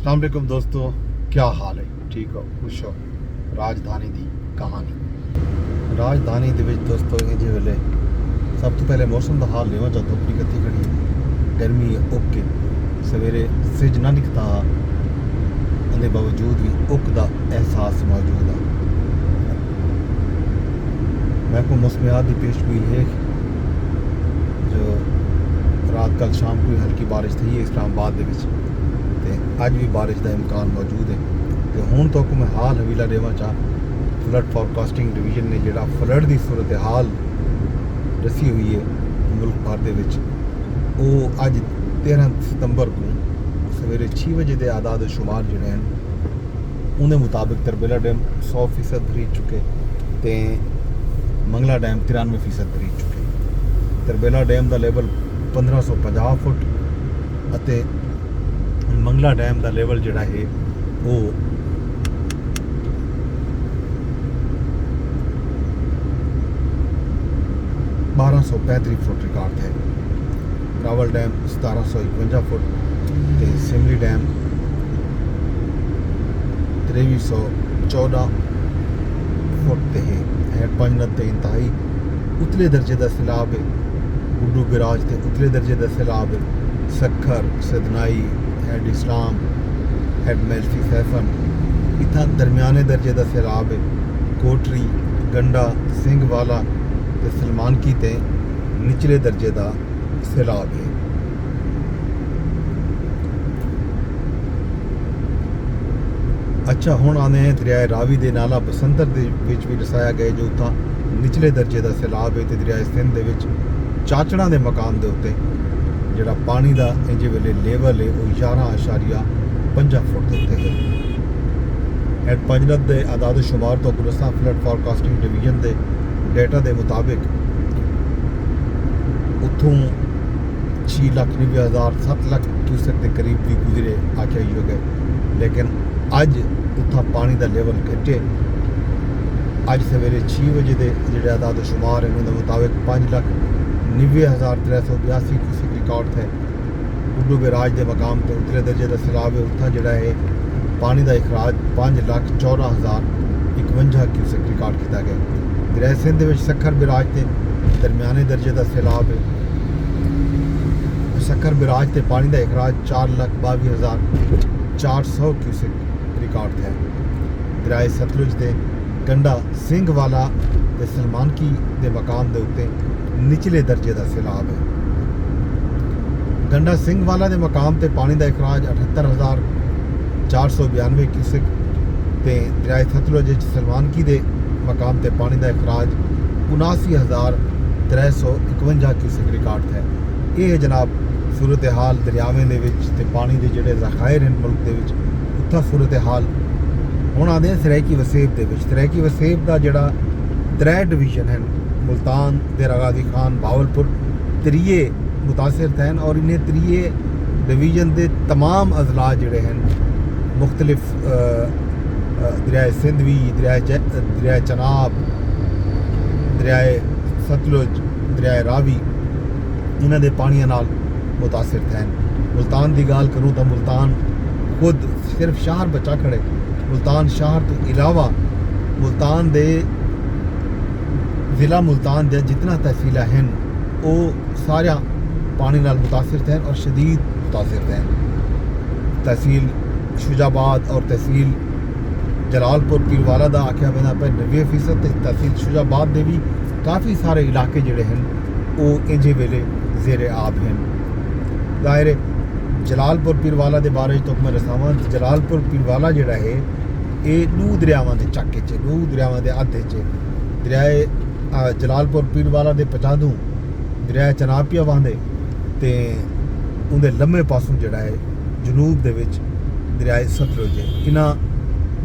अस्सलाम वालेकुम दोस्तों, क्या हाल है? ठीक हो, खुश हो? राजधानी दी कहानी राजधानी दे विच दोस्तों इस वेले सब तो पहले मौसम का हाल लेवा चाह धुप्प कत्ती खड़ी है, गर्मी है ओके सवेरे फ्रिज ना निकता उनके बावजूद भी उक का एहसास मौजूद है। मैं को मौसमियात की पेश हुई है जो रात कल शाम को हल्की बारिश थी है इस्लामाबाद के विच ते अज भी बारिश का इम्कान मौजूद है। तो हुण तक मैं हाल हवीला देवा चाह फ्लड फॉरकास्टिंग डिवीजन ने जोड़ा फ्लड की सूरत हाल दसी हुई है मुल्क भर के वो अज 13 सितंबर को सवेरे 6 बजे के आदाद शुमार जोड़े हैं उन्हें मुताबिक तरबेला डैम 100% भरी चुके तो मंगला डैम 93% भरी चुके। तरबेला डैम का लेवल 1550 फुट अते मंगला डैम का लेवल जोड़ा है वो 1235 फुट रिकॉर्ड है। रावल डैम 1751 फुट ते सिमली डैम 2314 फुट ते है। पंजनत ते इंतहाई उतले दर्जे का सैलाब है। गुड्डू गिराज ते उतले दर्जे का सैलाब है। Sukkur Sidhnai head Islam head Mailsi siphon इतना दरमियाने दर्जे का सैलाब है। कोटरी गंडा सिंह वाला ते सलमान की ते निचले दर्जे का सैलाब है। अच्छा हुण आने हैं दरियाए रावी के नाला बसंतर दे विच भी दसाया गया जो उत्थां निचले दर्जे का सैलाब है। तो दरियाए सिंध दे विच चाचड़ा के मकाम के उत्ते जोड़ा पानी का इंज वेले लेवल है वो 11.5 फुट के उत्ते है। हैड पंजनत के आदाद शुमार तो गुलस्तां फ्लड फॉरकास्टिंग डिवीजन के डेटा के मुताबिक उतों 6,90,000 7 लाख क्यूसेक के करीब भी गुजरे आख्या योग है। लेकिन अज उत्था पानी का लेवल घटे। अज सवेरे 6 बजे के जोड़े आदाद शुमार हैं उनके मुताबिक 5,90,382 क्यूसेक रिकॉर्ड थे। गुड्डू गिराज के मकाम तो उतले दर्जे का सैलाब है उत्था जोड़ा है पानी का अखराज 5,14,051 क्यूसेक रिकॉर्ड किया गया। दरिया सिंध में सखर बिराज के दरमियाने दर्जे का सैलाब है। सखर बिराज के पानी का अखराज 4,22,400 क्यूसेक रिकॉर्ड है। दरिया सतलुज के गंडा सिंह वाला ते सलमान की दे मकाम के उत्ते निचले दर्जे का सैलाब है। गंडा सिंह वाला के मकाम ते पानी का अखराज 78,492 क्यूसेक ते दरिया सतलुज सलमान की दे मकाम ते पानी का अखराज 79,351 क्यूसेक रिकॉर्ड है। ये जनाब सूरत हाल दरियावें दे विच ते पानी के जोड़े ज़खायर हैं मुल्क के विच उत्था सूरत हाल। हुण आते हैं सरायकी वसेब के विच। सरायकी वसेब का जोड़ा 3 डिवीजन हैं मुल्तान देरा गाजी खान भावलपुर त्रिये मुतासर थे और इन्हें त्रिये डिवीजन के तमाम अजला जोड़े हैं मुख्तलिफ दरिया सिंध भी दरिया चनाब दरिया सतलुज दरिया रावी इन्हों के पानियों नाल मुतासर थे। मुल्तान की गाल करूँ तो मुल्तान खुद सिर्फ शहर बचा खड़े। मुल्तान शहर तो इलावा मुल्तान दे ज़िला मुल्तान दे जितना तहसील हैं वो सारा पानी नाल मुतासर थे और शदीद मुतासर थे। तहसील शुजाबाद और तहसील जलालपुर पीरवाला का आख्या बना पे 90%। तहसील शुजाबाद के भी काफ़ी सारे इलाके जोड़े हैं वो इंजे वेले जेरे आब हैं। ज़ाहिर है जलालपुर पीरवाला के बारे तो मैं दसावां जलालपुर पीरवाला जोड़ा है ये 2 दरियावां के चक्के च 2 दरियावां के अद्धे च दरिया जलालपुर पीरवाला के पचादू दरिया चनापिया वहांदे ते उनके लम्बे पासों जोड़ा है जनूब के दरिया सतलुज है। इन्हां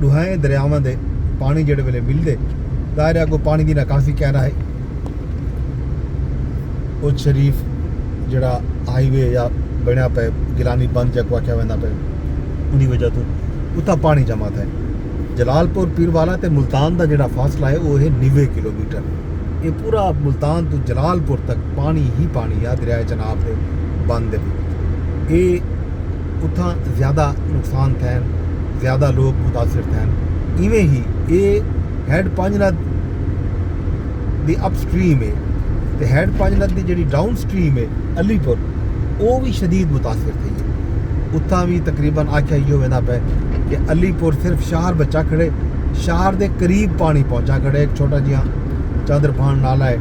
दुहाएं दरियावां के पानी जोड़े वेले मिलते दायरा को पानी की निकासी कह रहा है। उच शरीफ जोड़ा हाईवे या बनया पे गिलानी बंद जग आख्या वह पे उन्हीं वजह तो उत्था पानी जमा था। जलालपुर पीरवाला ते मुल्तान का जोड़ा फासला है वो है 90 किलोमीटर। ये पूरा मुल्तान तो जलालपुर तक पानी ही पानी आ दरिया चनाब के बंद ये उत्थां ज़्यादा नुकसान थैन, ज़्यादा लोग मुतासिर थैन। इवें ही ये हैड पंजनद दी अपस्ट्रीम है तो हैड पंजनद दी जी डाउन स्ट्रीम है अलीपुर, वो भी शदीद मुतासिर थी है। उत्थां भी तकरीबन आख्या इहो वेंदा पे कि अलीपुर सिर्फ शहर बचा खड़े, शहर के करीब पानी पहुँचा खड़े। एक छोटा जिहा चादरभान नाला है,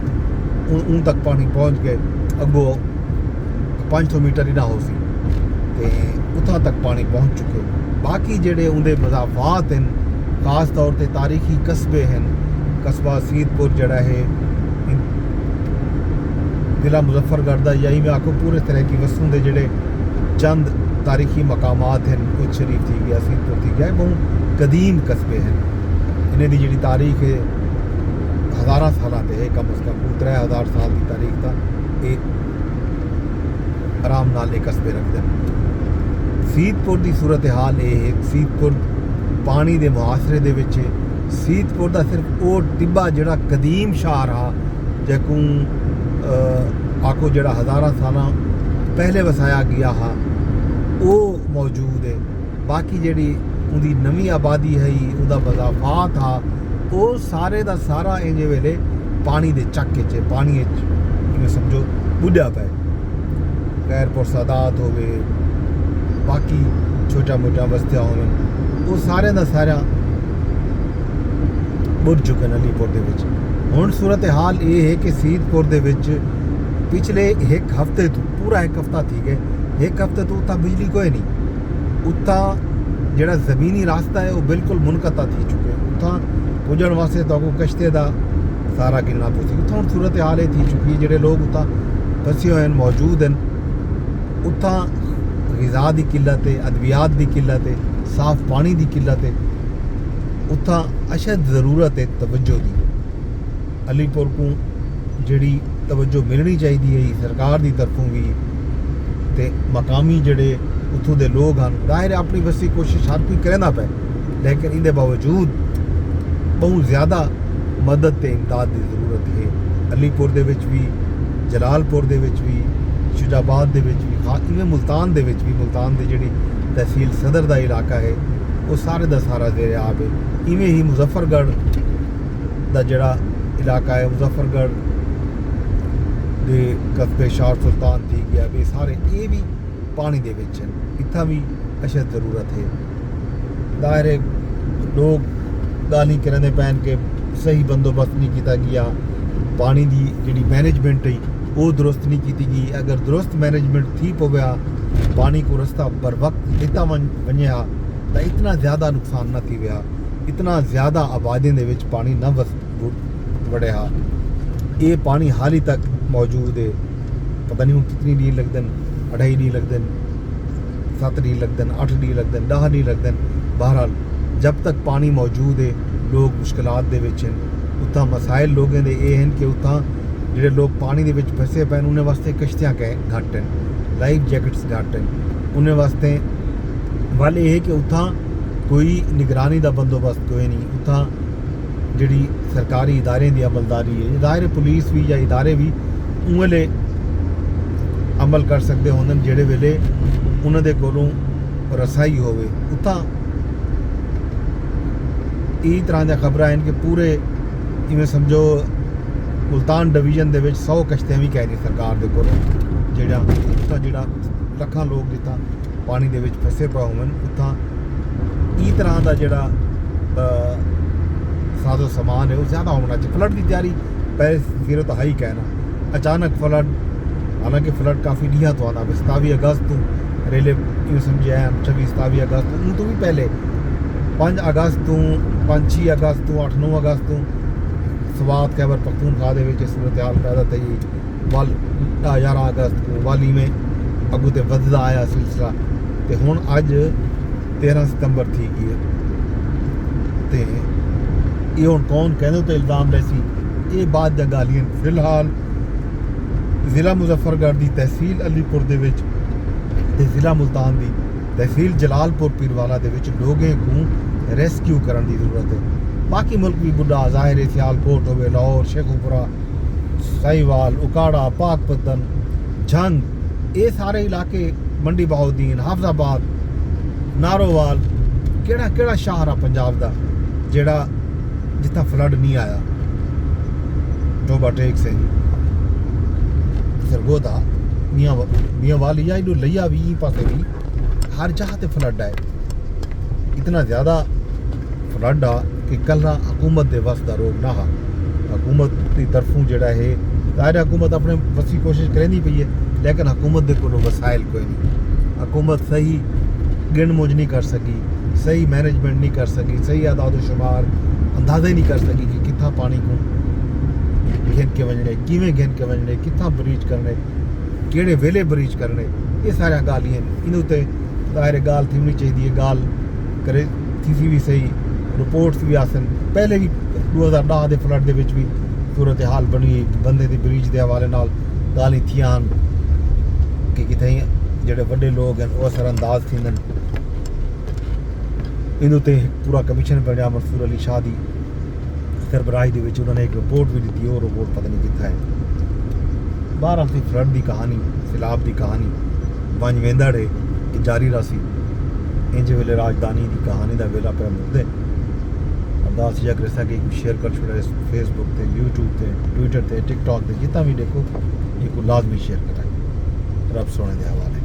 उन तक पानी पहुँच के अगों 500 मीटर ही ना हो सी ते उत्थां तक पानी पहुँच चुके। बाकी जेडे उनके मज़ाफात हैं, खास तौर पर तारीखी कस्बे हैं, कस्बा सीतपुर जड़ा है जिला मुजफ्फरगढ़ का, या मैं आखो पूरे तरह की वस्तुओं के जोड़े चंद तारीखी मकामात हैं, कुछ शरीफ थी गया, सीतपुर थी गया, बहुत कदीम कस्बे हैं। इन्हें दी जी तारीख है हज़ारा साल है, कम अज़ कम 3000 साल की तारीख का ये आराम नाल ये कस्बे रखते हैं। सीतपुर की सूरत हाल ये है, सीतपुर पानी के मुहासरे दे विच सीतपुर का सिर्फ वो टिब्बा जड़ा कदीम शहर हा जैकू आखो जड़ा हज़ारा साल पहले वसाया गया हा वो मौजूद है। बाकी जड़ी उनकी नवी आबादी है, उनका मज़ाफात हा, वो सारे का सारा इंजे वेले पानी के चक्के च पानी में समझो बुढ़ा पे गैरपुर सादात हो गए, बाकी छोटा मोटा बस्तियाँ हो, वो सारे का सारा बुढ़ चुके हैं अलीपुर के विच। हुण सूरत हाल ये है कि सीतपुर के विच पिछले एक हफ्ते तो पूरा एक हफ्ता थी गए, एक हफ्ते तो उत्ता बिजली कोई नहीं, उत्ता जड़ा ज़मीनी रास्ता है वो बिल्कुल मुनक़ता थी चुके। उत्ता पुजण वास्ते तो को कश्ते का सारा गिनना पौसी। उत्थां हुण सूरत हाल ये थी चुकी है, जोड़े लोग उत्ता फसे हुए मौजूद हैं, उत्था ग़िज़ा की किल्लत है, अद्वियात की किल्लत है, साफ पानी की किल्लत है, उत्था अशद ज़रूरत है तवज्जो की। अलीपुर को जी तवज्जो मिलनी चाहिए है सरकार की तरफों भी, तो मकामी जड़े उतों के लोग हैं, जाहिर है अपनी बसी कोशिश हर कोई करना पे, लेकिन इनके बावजूद बहुत ज़्यादा मदद ते इमदाद की ज़रूरत है। अलीपुर दे विच भी, जलालपुर दे विच भी, शुजाबाद दे विच भी, इवें मुल्तान दे विच भी, मुल्तान की जी तहसील सदर का इलाका है वो सारे का सारा ज़ेरे आब है। इवें ही मुजफ्फरगढ़ का जड़ा इलाका है, मुजफ्फरगढ़ के कस्बे शार सुल्तान थी गया, वे सारे ये भी पानी दे विच हैं, इत्थां भी अशद ज़रूरत है। दायरे लोग गाली करने पैन के सही बंदोबस्त नहीं किया गया, पानी की जी मैनेजमेंट है वो दुरुस्त नहीं की गई। अगर दुरुस्त मैनेजमेंट थी पवया, पानी को रस्ता बर वक्त दिता वनिया तो इतना ज़्यादा नुकसान न थी वया, इतना ज़्यादा आबादियों के विच पानी न वड़िया। ये पानी हाल ही तक मौजूद है, पता नहीं कितनी डी लगते हैं, 2.5 डी लगते हैं, 7 डी लगते हैं, 8 डी लगते हैं, 10 डी लगते हैं। बहरहाल जब तक पानी मौजूद है लोग मुश्किलात दे विच हैं। उत्थां मसाइल लोगों के ये हैं कि उत्थां जिहड़े लोग पानी दे विच फसे पे उन्हें वास्ते कश्तियाँ घट हैं, लाइफ जैकेट्स घट हैं, उन्हें वास्ते वाल ये है कि उत्थां कोई निगरानी का बंदोबस्त कोई नहीं। उत्थां जिहड़ी सरकारी इदारे की अमलदारी है, इदारे पुलिस भी या इदारे भी उवेले अमल कर सकते होंगे जिहड़े वेले उन्होंने कोलों रसाई होवे। उत्थां ई तरह दी खबरां हैं कि पूरे इवें समझो मुल्तान डिवीजन दे विच 100 कश्तियां भी कह दी सरकार दे कोलों, जेड़ा उत्थां जेड़ा लखां लोग जित्थां पानी दे विच फसे पे होवन, उत्थां ई तरह का जेड़ा साजो समान है वो ज़्यादा होना चाहिए। फ्लड की तैयारी पहले फिर तो हाई कहना, अचानक फ्लड, हालांकि फ्लड काफ़ी ढिया तो आता, 27 अगस्त तो रेले यूँ समझे हैं 26-27 अगस्त उन तो भी पहले 5 अगस्त तो 5-6 अगस्त तो 8-9 अगस्त तो स्वात खैबर पख्तूनख्वा दे विच सूरत हाल पैदा थी। वल 11 अगस्त को वाली में अगू तो वधदा आया सिलसिला, तो हुण अज 13 सितंबर थी गई है। तो ये हुण कौन कहने तो इल्ज़ाम रसी, ये बात दी गालियां। फिलहाल ज़िला मुजफ्फरगढ़ की तहसील अलीपुर दे विच ते ज़िला मुल्तान की तहसील जलालपुर पीरवाला दे विच लोगों को रेस्क्यू करने की जरूरत है। बाकी मुल्क भी बुढ़ा ज़ाहिर है, सियालकोट होवे, लाहौर, शेखुपुरा, साहिवाल, उकाड़ा, पाकपतन, झंग, ये सारे इलाके, मंडी बहाउद्दीन, हाफजाबाद, नारोवाल केड़ा केड़ा शहर आ पंजाब दा जेड़ा जित्थां फ्लड नहीं आया। टोबा टेक सिंह सरगोदा मियां वाली या इनू लिया भी पासे भी हर जगह ते फ्लड है। इतना ज़्यादा फ्लड आ कि कल हुकूमत दे वस दा रोग ना हा। हुकूमत की तरफों जेड़ा है ज़ाहिर हुकूमत अपने वसी कोशिश करेंदी पई है, लेकिन हुकूमत दे कोल वसाइल कोई नहीं। हुकूमत सही गिन मुझ नहीं कर सकी, सही मैनेजमेंट नहीं कर सकी, सही आदाद शुमार अंदाज़ा ही नहीं कर सकी कि कितना पानी को गिन के वजने, किवें गिन के वजने, कितना ब्रीच करने, केड़े वेले ब्रीच करने, ये सारियां गालियां इन उत्ते ज़ाहिर गाल थी चाहिए। गाल करे थी भी सही, रिपोर्ट्स भी आसन पहले भी 2010 के फ्लड के भी सूरत हाल बनी बंदे की ब्रीच के हवाले नाल गाली थियां कि कितने जेडे वड्डे लोग हैं वो असरअंदाज थींदन। इन उत्ते पूरा कमीशन बनया मंसूर अली शाह की सरबराही दे विच उन्होंने एक रिपोर्ट भी दी, वो रिपोर्ट पता नहीं कितना है। बहरहाल सी फ्लड की कहानी, सैलाब की कहानी बंज वेंदा रहे कि जारी रसी। इंज वेले राजधानी की कहानी का वेला पे मुद्दे अरदास या करे कि शेयर कर छोड़े फेसबुक पे, यूट्यूब पे, ट्विटर पे, टिकटॉक पे, जितना भी देखो ये को लाजमी शेयर कराए। रब सोने के हवाले।